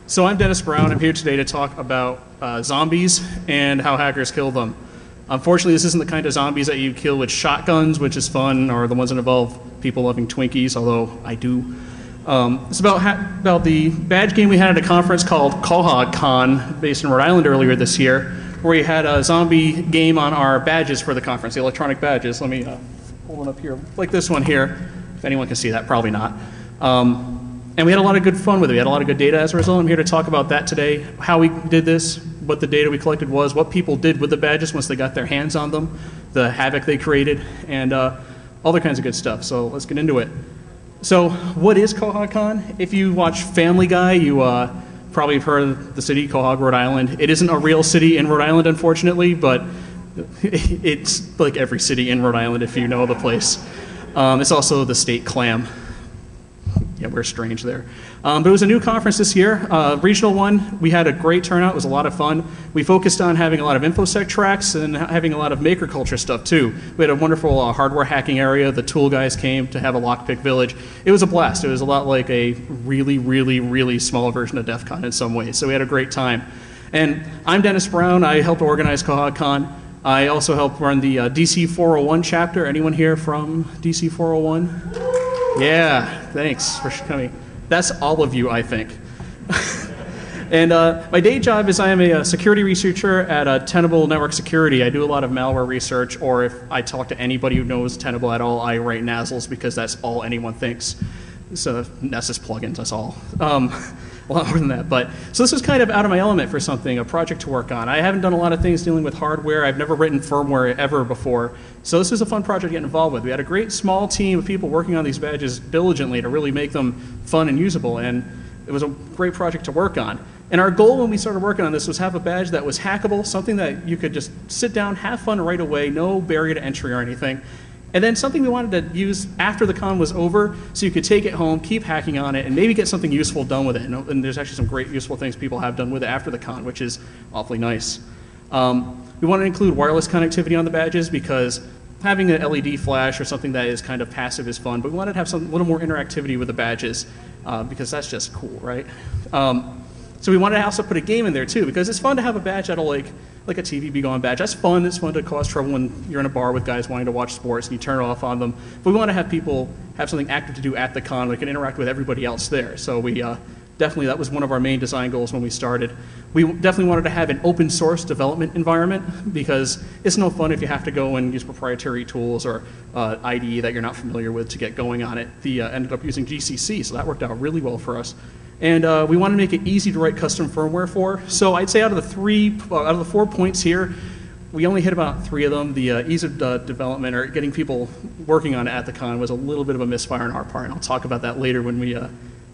So I'm Dennis Brown. I'm here today to talk about zombies and how hackers kill them. Unfortunately, this isn't the kind of zombies that you kill with shotguns, which is fun, or the ones that involve people loving Twinkies, although I do. It's about the badge game we had at a conference called Con, based in Rhode Island earlier this year, where we had a zombie game on our badges for the conference, the electronic badges. Let me pull one up here, like this one here. If anyone can see that, probably not. And we had a lot of good fun with it. We had a lot of good data as a result. I'm here to talk about that today, how we did this, what the data we collected was, what people did with the badges once they got their hands on them, the havoc they created, and other kinds of good stuff. So let's get into it. So what is Quahog? If you watch Family Guy, you probably have heard of the city, Quahog, Rhode Island. It isn't a real city in Rhode Island, unfortunately, but it's like every city in Rhode Island if you know the place. It's also the state clam. Yeah, we're strange there. But it was a new conference this year, regional one. We had a great turnout. It was a lot of fun. We focused on having a lot of InfoSec tracks and having a lot of maker culture stuff too. We had a wonderful hardware hacking area. The tool guys came to have a lockpick village. It was a blast. It was a lot like a really, really, really small version of Defcon in some ways. So we had a great time. And I'm Dennis Brown. I helped organize QuahogCon. I also helped run the DC 401 chapter. Anyone here from DC 401? Yeah, thanks for coming. That's all of you, I think. And my day job is I am a security researcher at Tenable Network Security. I do a lot of malware research, or if I talk to anybody who knows Tenable at all, I write Nazzles because that's all anyone thinks. So Nessus plugins, that's all. A lot more than that. But so this was kind of out of my element for something, a project to work on. I haven't done a lot of things dealing with hardware. I've never written firmware ever before. So this was a fun project to get involved with. We had a great small team of people working on these badges diligently to really make them fun and usable. And it was a great project to work on. And our goal when we started working on this was have a badge that was hackable, something that you could just sit down, have fun right away, no barrier to entry or anything. And then something we wanted to use after the con was over, so you could take it home, keep hacking on it, and maybe get something useful done with it. And there's actually some great useful things people have done with it after the con, which is awfully nice. We want to include wireless connectivity on the badges because having an LED flash or something that is kind of passive is fun, but we wanted to have a little more interactivity with the badges because that's just cool, right? So we wanted to also put a game in there too, because it's fun to have a badge that'll like a TV Be Gone badge. That's fun. It's fun to cause trouble when you're in a bar with guys wanting to watch sports and you turn it off on them. But we want to have people have something active to do at the con. We can interact with everybody else there. So we definitely, that was one of our main design goals when we started. We definitely wanted to have an open source development environment because it's no fun if you have to go and use proprietary tools or IDE that you're not familiar with to get going on it. We ended up using GCC, so that worked out really well for us. And we want to make it easy to write custom firmware for. So I'd say out of the 4 points here, we only hit about 3 of them. The ease of development or getting people working on it at the con was a little bit of a misfire on our part, and I'll talk about that later when we go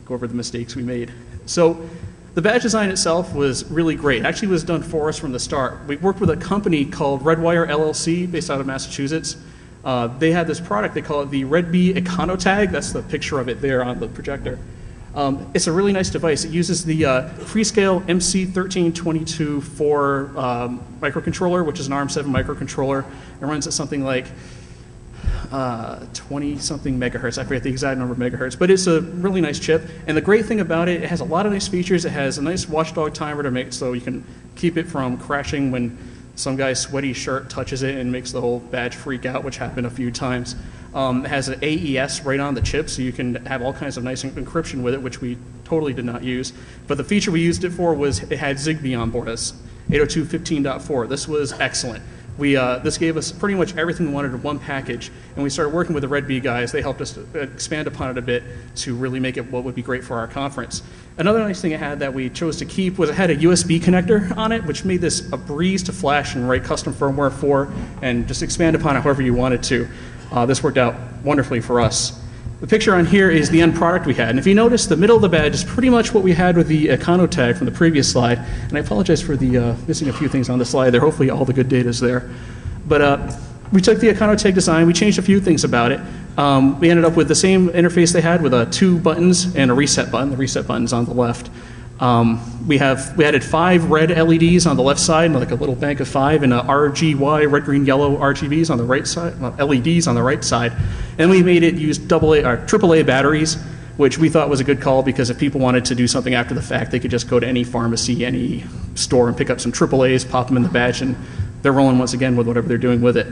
over the mistakes we made. So the badge design itself was really great. It actually was done for us from the start. We worked with a company called Redwire LLC based out of Massachusetts. They had this product, they call it the Red Bee Econotag. That's the picture of it there on the projector. It's a really nice device. It uses the Freescale MC13224 microcontroller, which is an ARM7 microcontroller. It runs at something like 20-something megahertz. I forget the exact number of megahertz, but it's a really nice chip. And the great thing about it, it has a lot of nice features. It has a nice watchdog timer to make so you can keep it from crashing when some guy's sweaty shirt touches it and makes the whole badge freak out, which happened a few times. It has an AES right on the chip, so you can have all kinds of nice encryption with it, which we totally did not use. But the feature we used it for was it had Zigbee on board. That's 802.15.4. This was excellent. This gave us pretty much everything we wanted in one package, and we started working with the Red Bee guys. They helped us to expand upon it a bit to really make it what would be great for our conference. Another nice thing it had that we chose to keep was it had a USB connector on it, which made this a breeze to flash and write custom firmware for, and just expand upon it however you wanted to. This worked out wonderfully for us. The picture on here is the end product we had. And if you notice, the middle of the badge is pretty much what we had with the Econotag from the previous slide. And I apologize for the missing a few things on the slide there. Hopefully all the good data is there. But we took the Econotag design. We changed a few things about it. We ended up with the same interface they had with 2 buttons and a reset button. The reset button's on the left. We added 5 red LEDs on the left side, like a little bank of 5, and RGY, red, green, yellow RGBs on the right side, LEDs on the right side. And we made it use AAA batteries. which we thought was a good call because if people wanted to do something after the fact, they could just go to any pharmacy, any store, and pick up some AAAs, pop them in the badge, and they're rolling once again with whatever they're doing with it.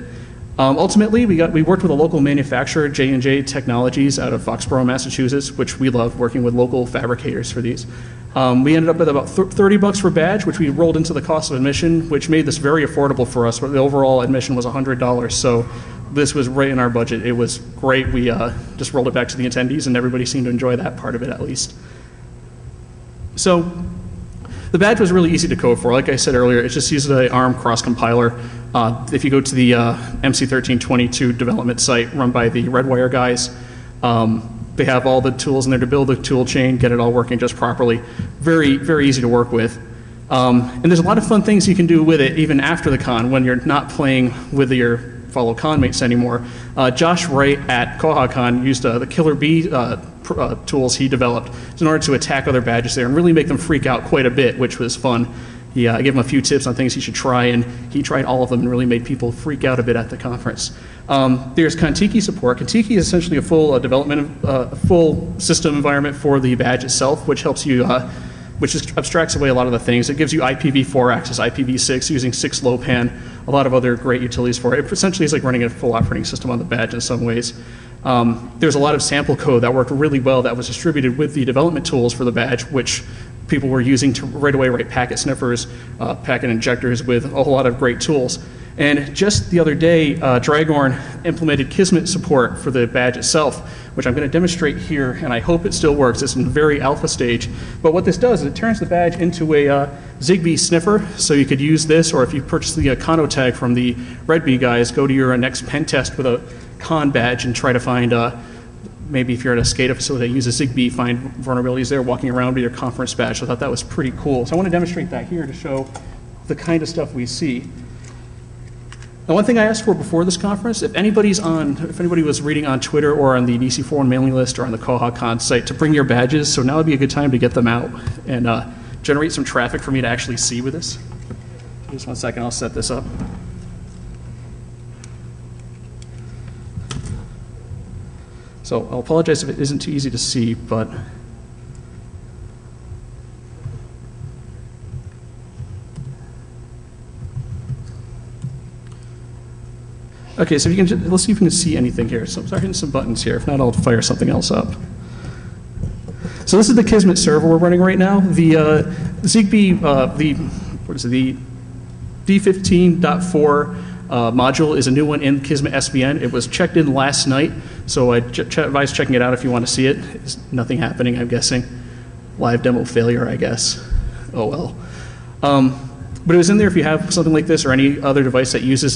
Ultimately, we worked with a local manufacturer, J&J Technologies, out of Foxborough, Massachusetts, which we love working with local fabricators for these. We ended up with about $30 per badge, which we rolled into the cost of admission, which made this very affordable for us. The overall admission was $100, so this was right in our budget. It was great. We just rolled it back to the attendees, and everybody seemed to enjoy that part of it at least. So the badge was really easy to code for. Like I said earlier, it just uses an ARM cross-compiler. If you go to the MC1322 development site run by the Redwire guys, they have all the tools in there to build the tool chain, get it all working just properly. Very, very easy to work with. And there's a lot of fun things you can do with it even after the con when you're not playing with your fellow conmates anymore. Josh Wright at KohaCon used the Killer Bee tools he developed in order to attack other badges there and really make them freak out quite a bit, which was fun. I gave him a few tips on things he should try, and he tried all of them and really made people freak out a bit at the conference. There's Contiki support. Contiki is essentially a full full system environment for the badge itself, which helps you, which abstracts away a lot of the things. It gives you IPv4 access, IPv6 using 6LoWPAN, a lot of other great utilities for it. It essentially is like running a full operating system on the badge in some ways. There's a lot of sample code that worked really well that was distributed with the development tools for the badge, which people were using to right away write packet sniffers, packet injectors with a whole lot of great tools. And just the other day, Dragorn implemented Kismet support for the badge itself, which I'm going to demonstrate here, and I hope it still works. It's in very alpha stage. But what this does is it turns the badge into a Zigbee sniffer, so you could use this, or if you purchase the Kano tag from the Red Bee guys, go to your next pen test with a con badge and try to find, maybe if you're at a SCADA facility that uses Zigbee, find vulnerabilities there walking around with your conference badge. So I thought that was pretty cool. So I want to demonstrate that here to show the kind of stuff we see. Now, one thing I asked for before this conference, if anybody was reading on Twitter or on the DC41 mailing list or on the KohaCon site to bring your badges, so now would be a good time to get them out and generate some traffic for me to actually see with this. Just 1 second, I'll set this up. So I'll apologize if it isn't too easy to see, but okay, so if you can, let's see if we can see anything here. So I'm start hitting some buttons here. If not, I'll fire something else up. So this is the Kismet server we're running right now. The Zigbee, the D15.4 module is a new one in Kismet SBN. It was checked in last night, so I advise checking it out if you want to see it. There's nothing happening, I'm guessing. Live demo failure, I guess. Oh well. But it was in there if you have something like this or any other device that uses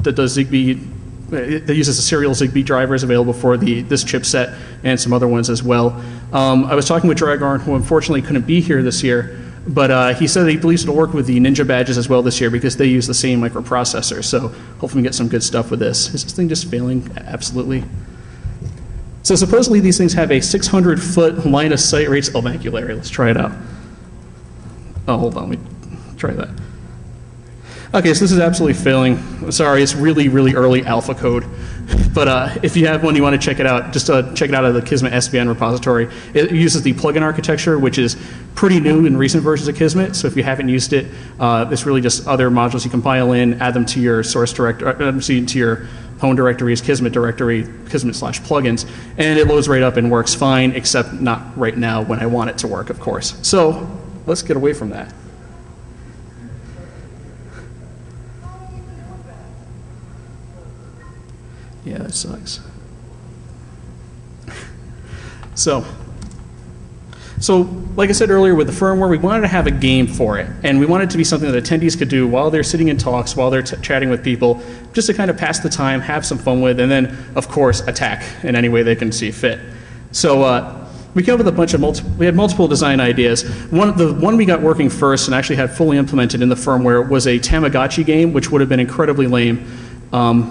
that does Zigbee, that uses a serial Zigbee drivers available for this chipset and some other ones as well. I was talking with Dragorn, who unfortunately couldn't be here this year, but he said that he believes it'll work with the Ninja badges as well this year because they use the same microprocessor. So hopefully we get some good stuff with this. Is this thing just failing? Absolutely. So supposedly these things have a 600-foot line of sight rates. Oh, thank you, Larry. Let's try it out. Oh, hold on. Let me try that. Okay, so this is absolutely failing. I'm sorry, it's really, really early alpha code. But if you have one you want to check it out, just check it out of the Kismet SBN repository. It uses the plugin architecture, which is pretty new in recent versions of Kismet. So if you haven't used it, it's really just other modules you compile in, add them to your source directory, to your home directories, Kismet directory, Kismet/plugins, and it loads right up and works fine, except not right now when I want it to work, of course. So let's get away from that. Yeah, that sucks. So like I said earlier with the firmware, we wanted to have a game for it, and we wanted it to be something that attendees could do while they're sitting in talks, while they're chatting with people, just to kind of pass the time, have some fun with, and then, of course, attack in any way they can see fit. So we came up with a bunch of we had multiple design ideas. The one we got working first and actually had fully implemented in the firmware was a Tamagotchi game, which would have been incredibly lame.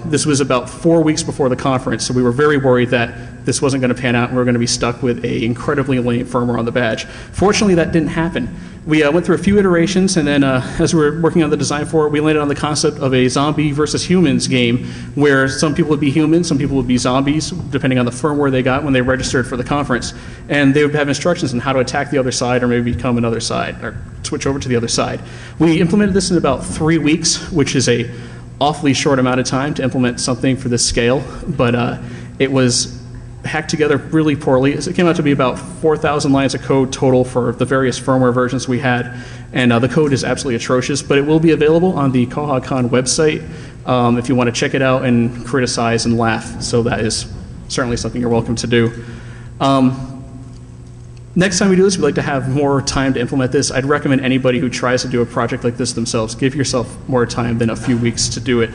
This was about 4 weeks before the conference, so we were very worried that this wasn't going to pan out and we were going to be stuck with a incredibly lame firmware on the badge. Fortunately, that didn't happen. We went through a few iterations, and then as we were working on the design for it, we landed on the concept of a zombie versus humans game, where some people would be humans, some people would be zombies, depending on the firmware they got when they registered for the conference. And they would have instructions on how to attack the other side, or maybe become another side, or switch over to the other side. We implemented this in about 3 weeks, which is a awfully short amount of time to implement something for this scale, but it was hacked together really poorly. It came out to be about 4,000 lines of code total for the various firmware versions we had, and the code is absolutely atrocious, but it will be available on the CoHaCon website if you want to check it out and criticize and laugh, so that is certainly something you're welcome to do. Next time we do this, we'd like to have more time to implement this. I'd recommend anybody who tries to do a project like this themselves, give yourself more time than a few weeks to do it.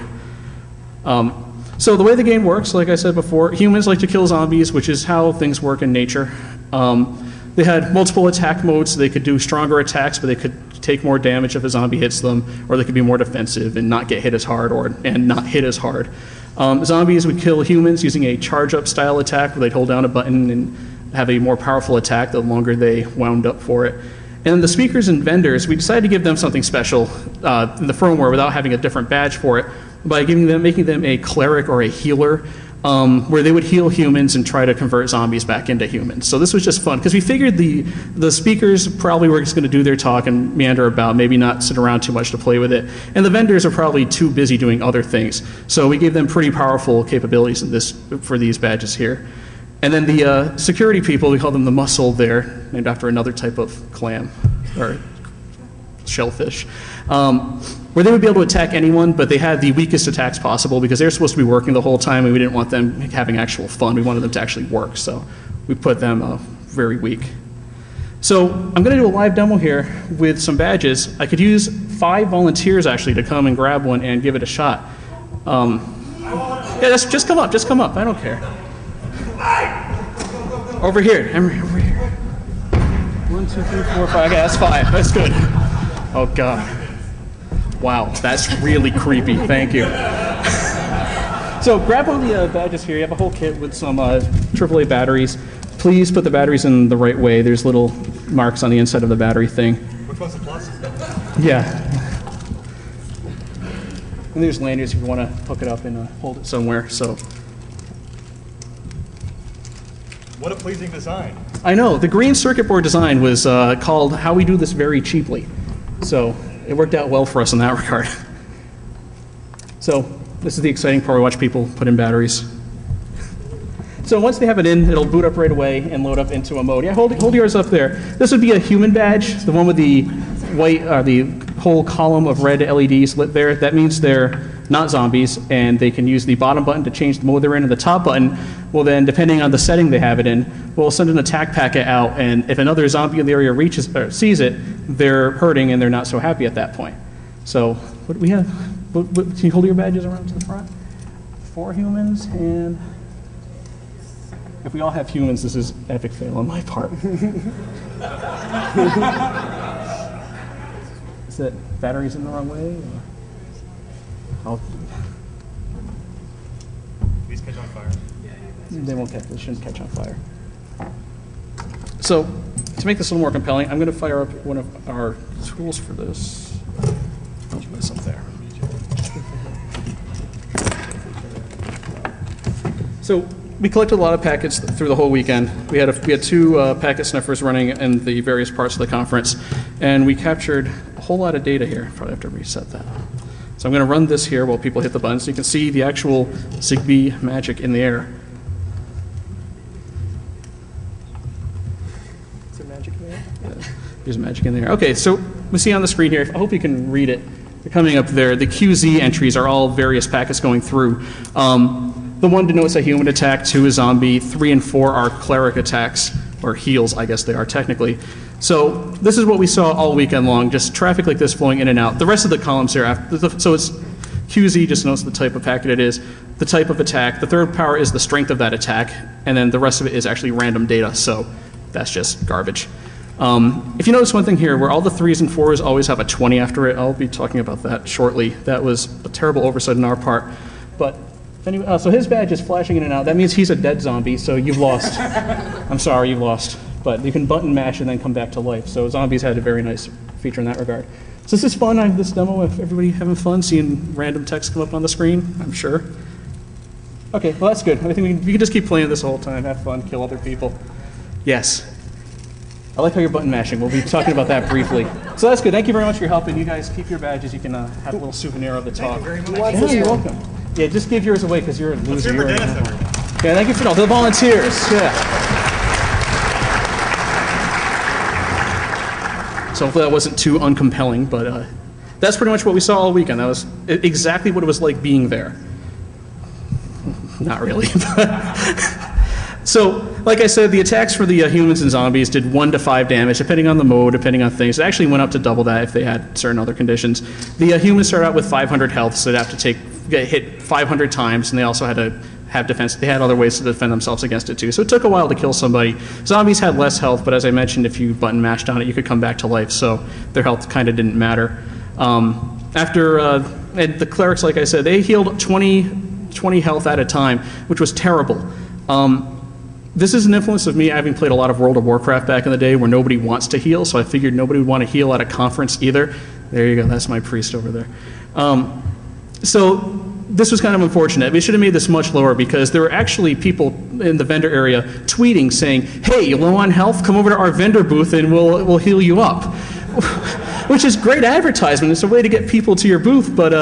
So the way the game works, like I said before, humans like to kill zombies, which is how things work in nature. They had multiple attack modes, so they could do stronger attacks, but they could take more damage if a zombie hits them, or they could be more defensive and not get hit as hard, and not hit as hard. Zombies would kill humans using a charge-up style attack, where they'd hold down a button and have a more powerful attack the longer they wound up for it. And then the speakers and vendors, we decided to give them something special in the firmware without having a different badge for it, by making them a cleric or a healer, where they would heal humans and try to convert zombies back into humans. So this was just fun, because we figured the speakers probably were just going to do their talk and meander about, maybe not sit around too much to play with it. And the vendors are probably too busy doing other things. So we gave them pretty powerful capabilities for these badges here. And then the security people, we call them the muscle there, named after another type of clam, or shellfish, where they would be able to attack anyone, but they had the weakest attacks possible because they're supposed to be working the whole time, and we didn't want them having actual fun. We wanted them to actually work, so we put them very weak. So I'm going to do a live demo here with some badges. I could use 5 volunteers actually to come and grab one and give it a shot. Yeah, just come up. I don't care. Over here. Over here. 1, 2, 3, 4, 5. Okay, that's 5. That's good. Oh, God. Wow, that's really creepy. Thank you. So grab all the badges here. You have a whole kit with some AAA batteries. Please put the batteries in the right way. There's little marks on the inside of the battery thing. Which one's the plus? Yeah. And there's lanyards if you want to hook it up and hold it somewhere. So. What a pleasing design. I know. The green circuit board design was called How We Do This Very Cheaply. So it worked out well for us in that regard. So this is the exciting part. We watch people put in batteries. So once they have it in, it'll boot up right away and load up into a mode. Yeah, hold yours up there. This would be a human badge, the one with the white, the whole column of red LEDs lit there. That means they're not zombies, and they can use the bottom button to change the mode they're in, and the top button will then, depending on the setting they have it in, will send an attack packet out, and if another zombie in the area sees it, they're hurting and they're not so happy at that point. So what do we have? Can you hold your badges around to the front? 4 humans, and if we all have humans, this is epic fail on my part. Is that batteries in the wrong way? These catch on fire. They shouldn't catch on fire. So, to make this a little more compelling, I'm going to fire up one of our tools for this. I'll put this up there. So, we collected a lot of packets through the whole weekend. We had 2 packet sniffers running in the various parts of the conference, and we captured a whole lot of data here. Probably have to reset that. So I'm going to run this here while people hit the button so you can see the actual Zigbee magic in the air. Is there magic in there? Yeah, there's magic in there. Okay, so we see on the screen here, I hope you can read it. They're coming up there. The QZ entries are all various packets going through. The 1 denotes a human attack, 2 is zombie, 3 and 4 are cleric attacks, or heals, I guess they are technically. So this is what we saw all weekend long, just traffic like this flowing in and out. The rest of the columns here, so it's QZ just notes the type of packet it is, the type of attack, the third power is the strength of that attack, and then the rest of it is actually random data, so that's just garbage. If you notice one thing here, where all the 3s and 4s always have a 20 after it, I'll be talking about that shortly. That was a terrible oversight on our part. But anyway, so his badge is flashing in and out. That means he's a dead zombie, so you've lost. I'm sorry, you've lost. But you can button mash and then come back to life. So zombies had a very nice feature in that regard. So this is fun. I have this demo of everybody having fun, seeing random text come up on the screen, I'm sure. Okay, well that's good. I think we can just keep playing this the whole time, have fun, kill other people. Yes. I like how you're button mashing. We'll be talking about that briefly. So that's good. Thank you very much for your help, and you guys keep your badges. You can have a little souvenir of the talk. Thank you very much. Yeah, you're welcome. Yeah, just give yours away because you're a loser. Let's hear for Dennis, everyone. Yeah, thank you for all the volunteers. Yeah. So hopefully that wasn't too uncompelling, but that's pretty much what we saw all weekend. That was exactly what it was like being there. Not really. So, like I said, the attacks for the humans and zombies did 1 to 5 damage, depending on the mode, depending on things. It actually went up to double that if they had certain other conditions. The humans started out with 500 health, so they'd have to get hit 500 times, and they also had to have defense. They had other ways to defend themselves against it too. So it took a while to kill somebody. Zombies had less health, but as I mentioned, if you button mashed on it, you could come back to life. So their health kind of didn't matter. And the clerics, like I said, they healed 20 health at a time, which was terrible. This is an influence of me having played a lot of World of Warcraft back in the day where nobody wants to heal, so I figured nobody would want to heal at a conference either. There you go, that's my priest over there. So this was kind of unfortunate. We should have made this much lower because there were actually people in the vendor area tweeting saying, hey, you're low on health? Come over to our vendor booth and we'll heal you up. Which is great advertisement. It's a way to get people to your booth, but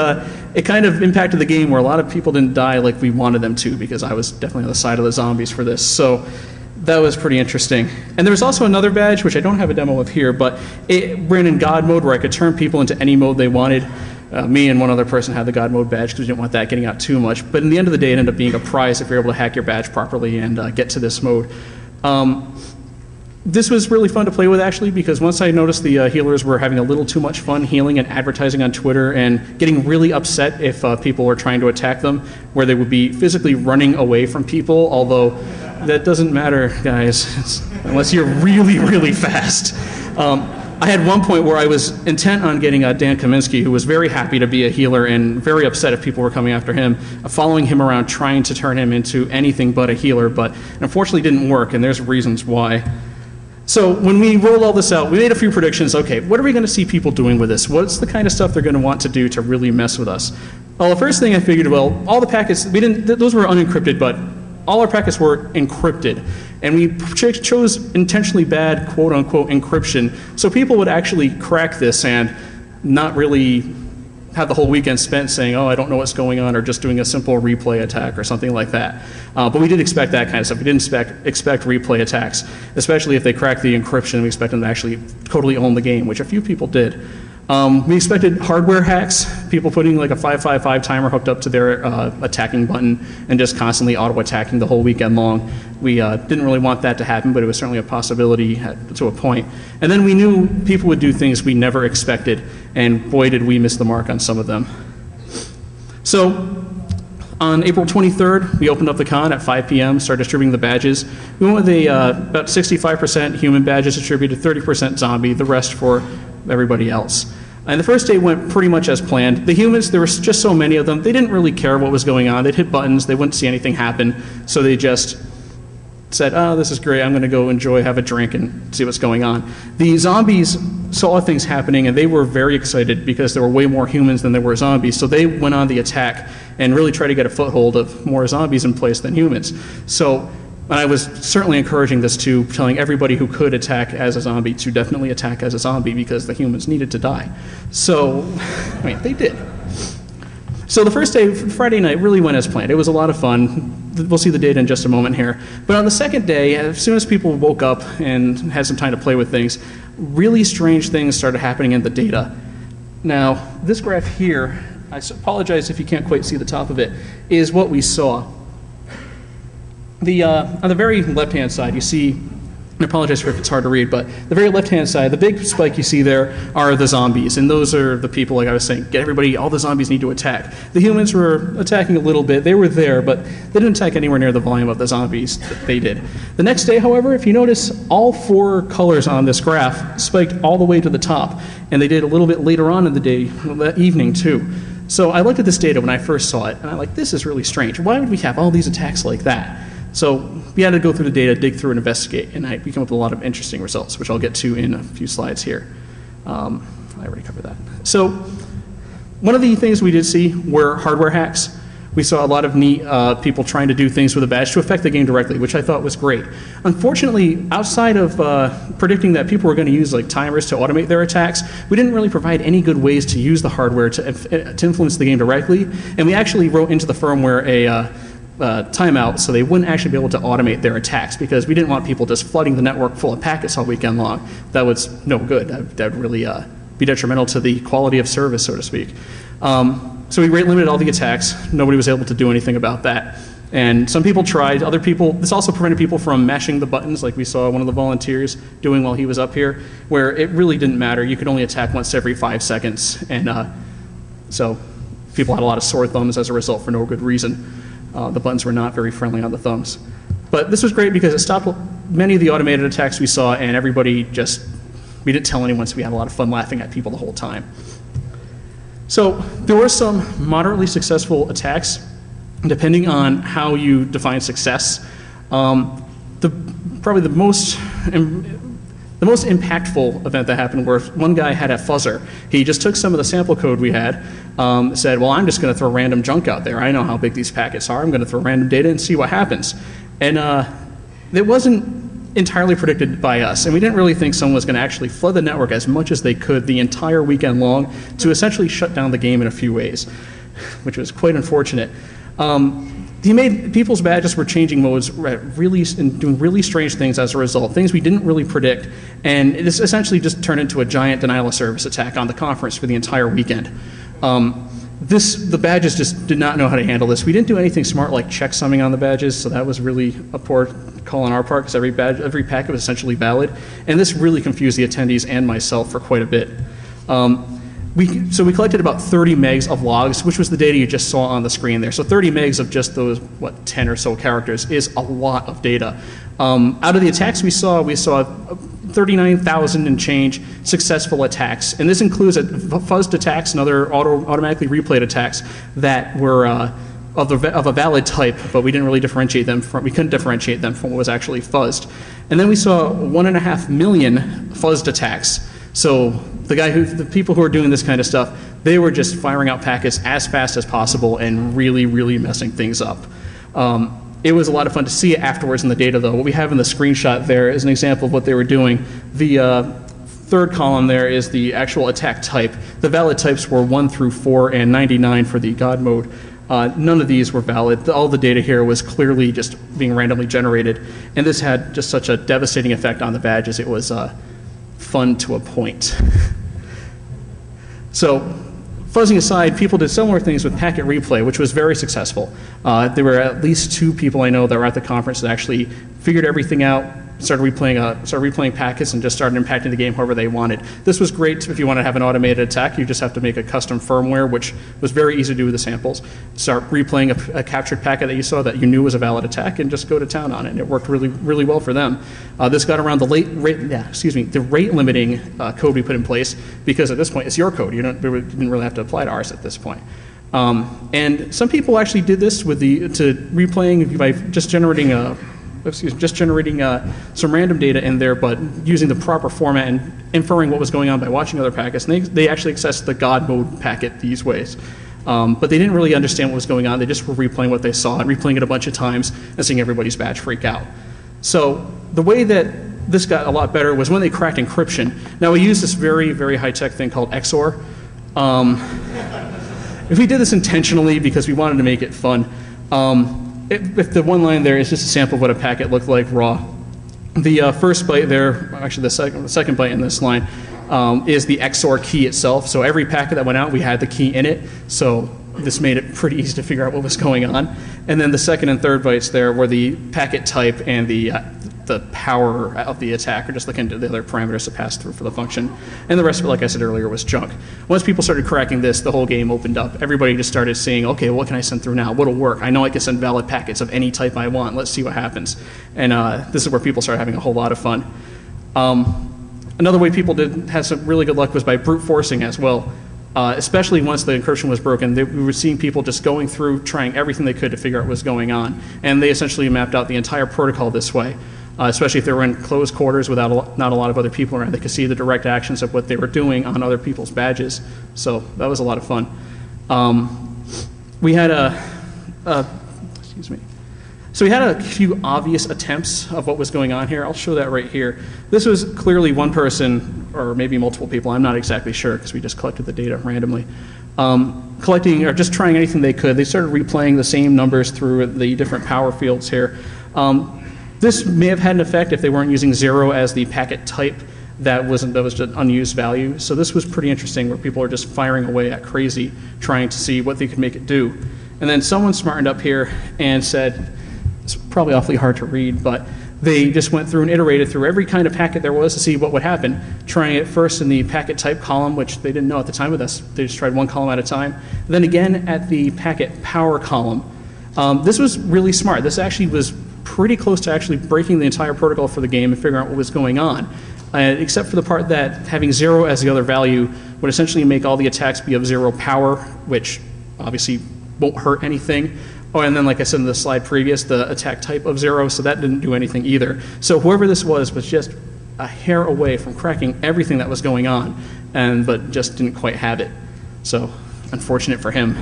it kind of impacted the game where a lot of people didn't die like we wanted them to because I was definitely on the side of the zombies for this. So that was pretty interesting. And there was also another badge, which I don't have a demo of here, but it ran in God mode where I could turn people into any mode they wanted. Me and one other person had the God mode badge because we didn't want that getting out too much. But in the end of the day, it ended up being a prize if you're able to hack your badge properly and get to this mode. This was really fun to play with, actually, because once I noticed the healers were having a little too much fun healing and advertising on Twitter and getting really upset if people were trying to attack them, where they would be physically running away from people, although that doesn't matter, guys, unless you're really, really fast. I had one point where I was intent on getting Dan Kaminsky, who was very happy to be a healer and very upset if people were coming after him, following him around trying to turn him into anything but a healer, but unfortunately didn't work, and there's reasons why. So when we rolled all this out, we made a few predictions. Okay, what are we going to see people doing with this? What's the kind of stuff they're going to want to do to really mess with us? Well, the first thing I figured, well, all the packets, those were unencrypted, but all our packets were encrypted. And we chose intentionally bad, quote-unquote, encryption, so people would actually crack this and not really have the whole weekend spent saying, oh, I don't know what's going on, or just doing a simple replay attack or something like that. But we did expect that kind of stuff. We didn't expect replay attacks, especially if they cracked the encryption. We expected them to actually totally own the game, which a few people did. We expected hardware hacks, people putting like a 555 timer hooked up to their attacking button and just constantly auto-attacking the whole weekend long. We didn't really want that to happen, but it was certainly a possibility to a point. And then we knew people would do things we never expected, and boy did we miss the mark on some of them. So on April 23rd, we opened up the con at 5 p.m., started distributing the badges. We went with about 65% human badges distributed, 30% zombie, the rest for everybody else. And the first day went pretty much as planned. The humans, there were just so many of them, they didn't really care what was going on. They'd hit buttons, they wouldn't see anything happen, so they just said, oh, this is great, I'm going to go enjoy, have a drink, and see what's going on. The zombies saw things happening, and they were very excited because there were way more humans than there were zombies, so they went on the attack and really tried to get a foothold of more zombies in place than humans. So, and I was certainly encouraging this too, telling everybody who could attack as a zombie to definitely attack as a zombie because the humans needed to die. So, I mean, they did. So the first day, Friday night, really went as planned. It was a lot of fun. We'll see the data in just a moment here. But on the second day, as soon as people woke up and had some time to play with things, really strange things started happening in the data. Now, this graph here, I apologize if you can't quite see the top of it, is what we saw. On the very left-hand side, you see, and I apologize if it's hard to read, but the very left-hand side, the big spike you see there are the zombies, and those are the people, like I was saying, get everybody, all the zombies need to attack. The humans were attacking a little bit, they were there, but they didn't attack anywhere near the volume of the zombies that they did. The next day, however, if you notice, all 4 colors on this graph spiked all the way to the top, and they did a little bit later on in the day, that evening too. So I looked at this data when I first saw it, and I'm like, this is really strange. Why would we have all these attacks like that? So we had to go through the data, dig through, and investigate, and we came up with a lot of interesting results, which I'll get to in a few slides here. I already covered that. So one of the things we did see were hardware hacks. We saw a lot of neat people trying to do things with a badge to affect the game directly, which I thought was great. Unfortunately, outside of predicting that people were going to use like timers to automate their attacks, we didn't really provide any good ways to use the hardware to influence the game directly. And we actually wrote into the firmware a timeout so they wouldn't actually be able to automate their attacks, because we didn't want people just flooding the network full of packets all weekend long. That was no good. That would really be detrimental to the quality of service, so to speak. So we rate limited all the attacks. Nobody was able to do anything about that. And some people tried, other people, this also prevented people from mashing the buttons like we saw one of the volunteers doing while he was up here, where it really didn't matter. You could only attack once every 5 seconds. And so people had a lot of sore thumbs as a result for no good reason. The buttons were not very friendly on the thumbs. But this was great because it stopped many of the automated attacks we saw, and everybody just, we didn't tell anyone, so we had a lot of fun laughing at people the whole time. So there were some moderately successful attacks, depending on how you define success. Probably the most impactful event that happened where one guy had a fuzzer. He just took some of the sample code we had, said, well, I'm just going to throw random junk out there. I know how big these packets are. I'm going to throw random data and see what happens. And it wasn't entirely predicted by us, and we didn't really think someone was going to actually flood the network as much as they could the entire weekend long to essentially shut down the game in a few ways, which was quite unfortunate. He made people's badges were changing modes really and doing really strange things as a result, things we didn't really predict, and it essentially just turned into a giant denial of service attack on the conference for the entire weekend. The badges just did not know how to handle this. We didn't do anything smart like checksumming on the badges, so that was really a poor call on our part because every packet was essentially valid, and this really confused the attendees and myself for quite a bit. So we collected about 30 megs of logs, which was the data you just saw on the screen there. So 30 megs of just those, 10 or so characters is a lot of data. Out of the attacks we saw 39,000 and change successful attacks. And this includes fuzzed attacks and other automatically replayed attacks that were of a valid type, but we didn't really differentiate them we couldn't differentiate them from what was actually fuzzed. And then we saw 1.5 million fuzzed attacks. So the people who are doing this kind of stuff, they were just firing out packets as fast as possible and really, really messing things up. It was a lot of fun to see it afterwards in the data, though. What we have in the screenshot there is an example of what they were doing. The third column there is the actual attack type. The valid types were 1 through 4 and 99 for the God mode. None of these were valid. All the data here was clearly just being randomly generated, and this had just such a devastating effect on the badges. It was fun to a point. So, fuzzing aside, people did similar things with packet replay, which was very successful. There were at least 2 people I know that were at the conference that actually figured everything out, started replaying packets, and just started impacting the game however they wanted. This was great if you want to have an automated attack. You just have to make a custom firmware, which was very easy to do with the samples. Start replaying a captured packet that you saw that you knew was a valid attack, and just go to town on it. And it worked really, really well for them. This got around the rate limiting code we put in place, because at this point it's your code. You didn't really have to apply to ours at this point. And some people actually did this to replaying by just generating some random data in there, but using the proper format and inferring what was going on by watching other packets. And they actually accessed the God mode packet these ways. But they didn't really understand what was going on. They just were replaying what they saw and replaying it a bunch of times and seeing everybody's badge freak out. So the way that this got a lot better was when they cracked encryption. Now we use this very, very high-tech thing called XOR. If we did this intentionally because we wanted to make it fun, if the one line there is just a sample of what a packet looked like raw, the first byte there, actually the second byte in this line, is the XOR key itself. So every packet that went out, we had the key in it. So this made it pretty easy to figure out what was going on. And then the second and third bytes there were the packet type and the power of the attack, or just looking at the other parameters to pass through for the function. And the rest of it, like I said earlier, was junk. Once people started cracking this, the whole game opened up. Everybody just started saying, okay, what can I send through now? What'll work? I know I can send valid packets of any type I want. Let's see what happens. And this is where people started having a whole lot of fun. Another way people had some really good luck was by brute forcing as well. especially once the encryption was broken. We were seeing people just going through, trying everything they could to figure out what was going on. And they essentially mapped out the entire protocol this way, especially if they were in closed quarters without not a lot of other people around. They could see the direct actions of what they were doing on other people's badges. So that was a lot of fun. We had excuse me. So we had a few obvious attempts of what was going on here. I'll show that right here. This was clearly one person, or maybe multiple people. I'm not exactly sure because we just collected the data randomly. Collecting or just trying anything they could. They started replaying the same numbers through the different power fields here. This may have had an effect if they weren't using 0 as the packet type. That was just an unused value. So this was pretty interesting, where people are just firing away at crazy, trying to see what they could make it do. And then someone smartened up here and said, it's probably awfully hard to read, but they just went through and iterated through every kind of packet there was to see what would happen, trying it first in the packet type column, which they didn't know at the time with us. They just tried one column at a time. Then again at the packet power column. This was really smart. This actually was pretty close to actually breaking the entire protocol for the game and figuring out what was going on, except for the part that having 0 as the other value would essentially make all the attacks be of 0 power, which obviously won't hurt anything. Oh, and then like I said in the slide previous, the attack type of 0, so that didn't do anything either. So whoever this was just a hair away from cracking everything that was going on, but just didn't quite have it. So unfortunate for him.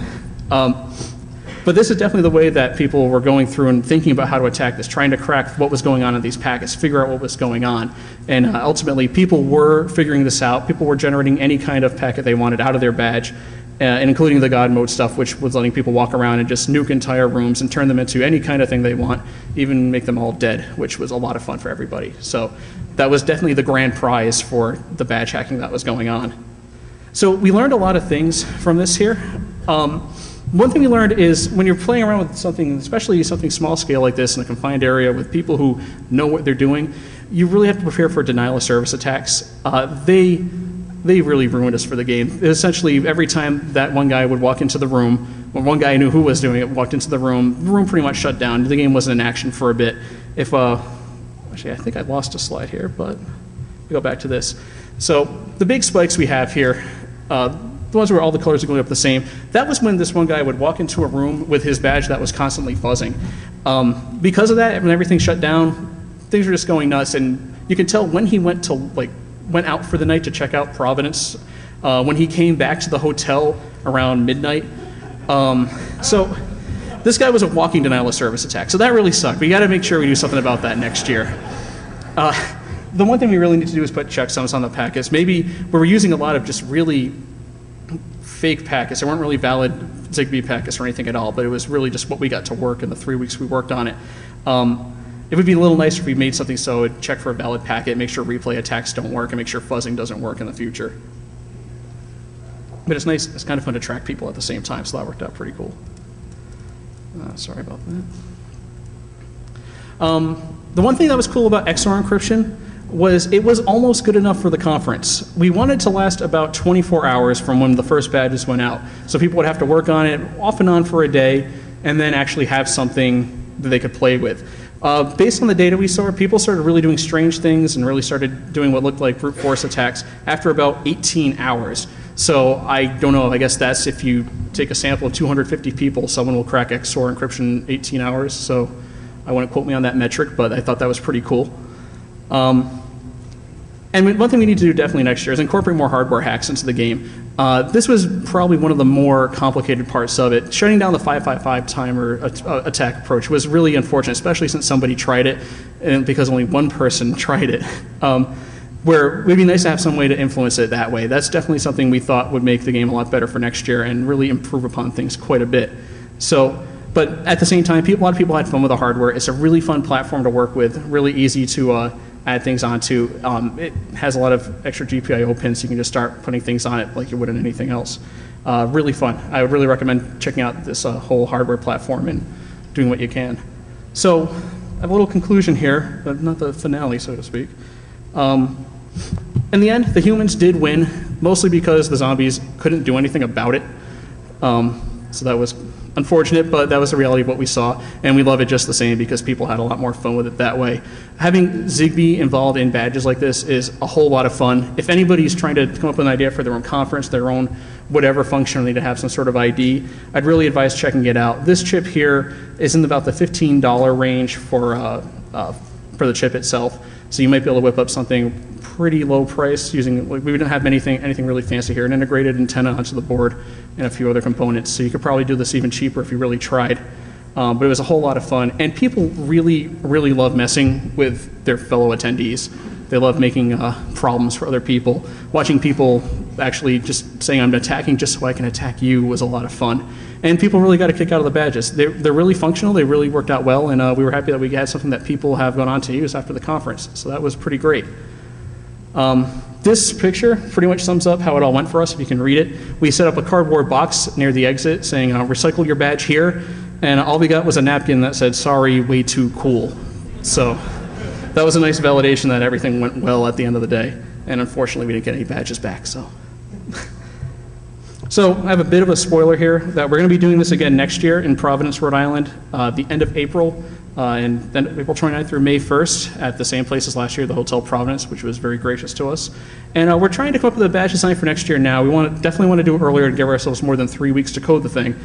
But this is definitely the way that people were going through and thinking about how to attack this, trying to crack what was going on in these packets, figure out what was going on. And ultimately, people were figuring this out. People were generating any kind of packet they wanted out of their badge, and including the God mode stuff, which was letting people walk around and just nuke entire rooms and turn them into any kind of thing they want, even make them all dead, which was a lot of fun for everybody. So that was definitely the grand prize for the badge hacking that was going on. So we learned a lot of things from this here. One thing we learned is when you're playing around with something, especially something small scale like this in a confined area with people who know what they're doing, you really have to prepare for denial of service attacks. They really ruined us for the game. Essentially, every time that one guy would walk into the room, or one guy knew who was doing it, walked into the room pretty much shut down. The game wasn't in action for a bit. Actually, I think I lost a slide here, but we go back to this. So the big spikes we have here, the ones where all the colors are going up the same, that was when this one guy would walk into a room with his badge that was constantly fuzzing. Because of that, when everything shut down, things were just going nuts, and you can tell when he went out for the night to check out Providence, when he came back to the hotel around midnight. So this guy was a walking denial of service attack, so that really sucked. We got to make sure we do something about that next year. The one thing we really need to do is put checksums on the packets. Maybe we're using a lot of just really fake packets. They weren't really valid Zigbee packets or anything at all, but it was really just what we got to work in the 3 weeks we worked on it. It would be a little nicer if we made something so it check for a valid packet, make sure replay attacks don't work, and make sure fuzzing doesn't work in the future. But it's nice, it's kind of fun to track people at the same time, so that worked out pretty cool. Sorry about that. The one thing that was cool about XOR encryption was it was almost good enough for the conference. We wanted to last about 24 hours from when the first badges went out. So people would have to work on it off and on for a day, and then actually have something that they could play with. Based on the data we saw, people started really doing strange things and really started doing what looked like brute force attacks after about 18 hours. So I don't know, I guess that's if you take a sample of 250 people, someone will crack XOR encryption in 18 hours. So I wouldn't quote me on that metric, but I thought that was pretty cool. And one thing we need to do definitely next year is incorporate more hardware hacks into the game. This was probably one of the more complicated parts of it. Shutting down the 555 timer attack approach was really unfortunate, especially since somebody tried it, and because only one person tried it. Where it would be nice to have some way to influence it that way. That's definitely something we thought would make the game a lot better for next year and really improve upon things quite a bit. So, but at the same time, a lot of people had fun with the hardware. It's a really fun platform to work with, really easy to add things onto. It has a lot of extra GPIO pins, so you can just start putting things on it like you would in anything else. Really fun. I would really recommend checking out this whole hardware platform and doing what you can. So I have a little conclusion here, but not the finale, so to speak. In the end, the humans did win, mostly because the zombies couldn't do anything about it. So that was unfortunate, but that was the reality of what we saw, and we love it just the same because people had a lot more fun with it that way. Having Zigbee involved in badges like this is a whole lot of fun. If anybody's trying to come up with an idea for their own conference, their own whatever functionality to have some sort of ID, I'd really advise checking it out. This chip here is in about the $15 range for the chip itself. So you might be able to whip up something pretty low price using, we don't have anything really fancy here, an integrated antenna onto the board and a few other components. So you could probably do this even cheaper if you really tried. But it was a whole lot of fun. And people really, really love messing with their fellow attendees. They love making problems for other people. Watching people actually just saying, I'm attacking just so I can attack you was a lot of fun. And people really got a kick out of the badges. They're really functional. They really worked out well. And we were happy that we had something that people have gone on to use after the conference. So that was pretty great. This picture pretty much sums up how it all went for us, if you can read it. We set up a cardboard box near the exit saying, recycle your badge here. And all we got was a napkin that said, sorry, way too cool. So that was a nice validation that everything went well at the end of the day. And unfortunately, we didn't get any badges back. So I have a bit of a spoiler here that we're going to be doing this again next year in Providence, Rhode Island, the end of April, and then April 29th through May 1st at the same place as last year, the Hotel Providence, which was very gracious to us. And we're trying to come up with a badge design for next year now. We definitely want to do it earlier and give ourselves more than 3 weeks to code the thing.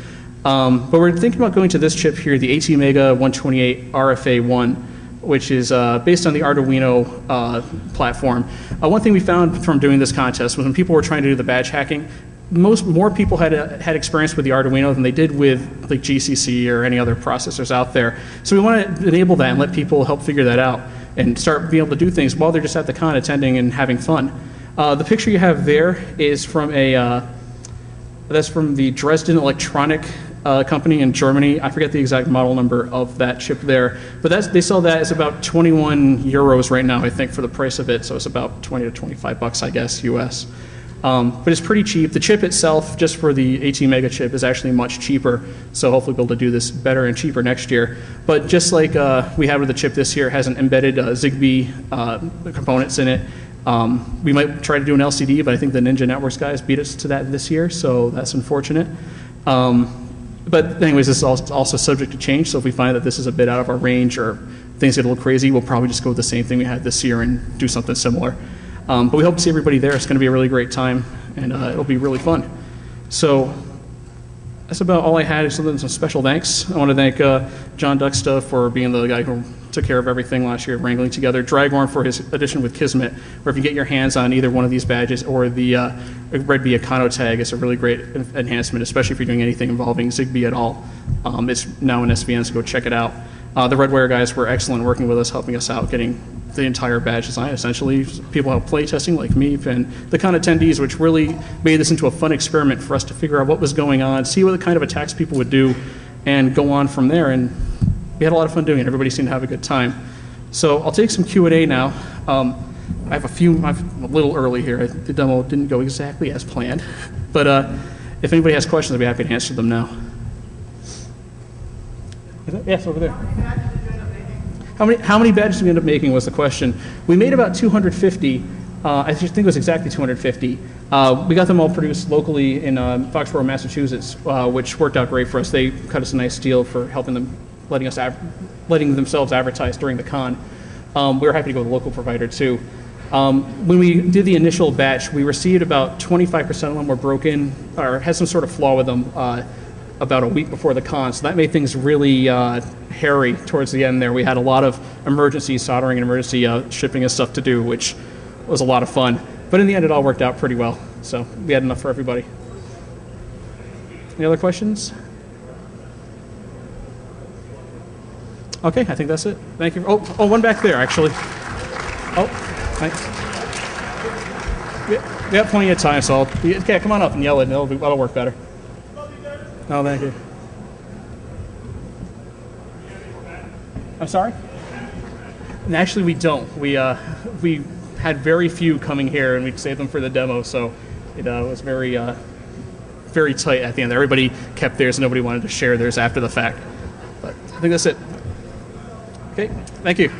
But we're thinking about going to this chip here, the ATmega 128 RFA1, which is based on the Arduino platform. One thing we found from doing this contest was when people were trying to do the badge hacking, more people had experience with the Arduino than they did with like GCC or any other processors out there. So we want to enable that and let people help figure that out and start being able to do things while they're just at the con attending and having fun. The picture you have there is from that's from the Dresden Electronic company in Germany. I forget the exact model number of that chip there, but they sell that as about 21 euros right now, I think, for the price of it. So it's about 20 to 25 bucks, I guess, US. But it's pretty cheap. The chip itself, just for the ATmega chip, is actually much cheaper. So hopefully we'll be able to do this better and cheaper next year. But just like we had with the chip this year, it has an embedded Zigbee components in it. We might try to do an LCD, but I think the Ninja Networks guys beat us to that this year, so that's unfortunate. But anyways, this is also subject to change, so if we find that this is a bit out of our range or things get a little crazy, we'll probably just go with the same thing we had this year and do something similar. But we hope to see everybody there. It's going to be a really great time, and it'll be really fun. So that's about all I had. Some special thanks. I want to thank John Ducksta for being the guy who took care of everything last year, wrangling together. Dragorn for his addition with Kismet, where if you get your hands on either one of these badges or the Red Bee Econo tag, it's a really great enhancement, especially if you're doing anything involving Zigbee at all. It's now in SVN, so go check it out. The Redwire guys were excellent working with us, helping us out, getting the entire badge design. Essentially, people helped play testing like me and the con attendees, which really made this into a fun experiment for us to figure out what was going on, see what the kind of attacks people would do, and go on from there. And we had a lot of fun doing it. Everybody seemed to have a good time. So I'll take some Q&A now. I'm a little early here. The demo didn't go exactly as planned. But if anybody has questions, I'd be happy to answer them now. Yes, over there. How many badges did we end up making was the question. We made about 250. I just think it was exactly 250. We got them all produced locally in Foxborough, Massachusetts, which worked out great for us. They cut us a nice deal for helping them, letting themselves advertise during the con. We were happy to go with a local provider too. When we did the initial batch, we received about 25% of them were broken or had some sort of flaw with them about a week before the con, so that made things really hairy towards the end there. We had a lot of emergency soldering and emergency shipping and stuff to do, which was a lot of fun. But in the end, it all worked out pretty well, so we had enough for everybody. Any other questions? Okay, I think that's it. Thank you. Oh, one back there, actually. Oh, thanks. We have plenty of time, so yeah, come on up and yell it, and that'll work better. Oh, thank you. I'm sorry? And actually, we don't. We had very few coming here, and we saved them for the demo, so it was very, very tight at the end. Everybody kept theirs, and nobody wanted to share theirs after the fact. But I think that's it. Okay, thank you.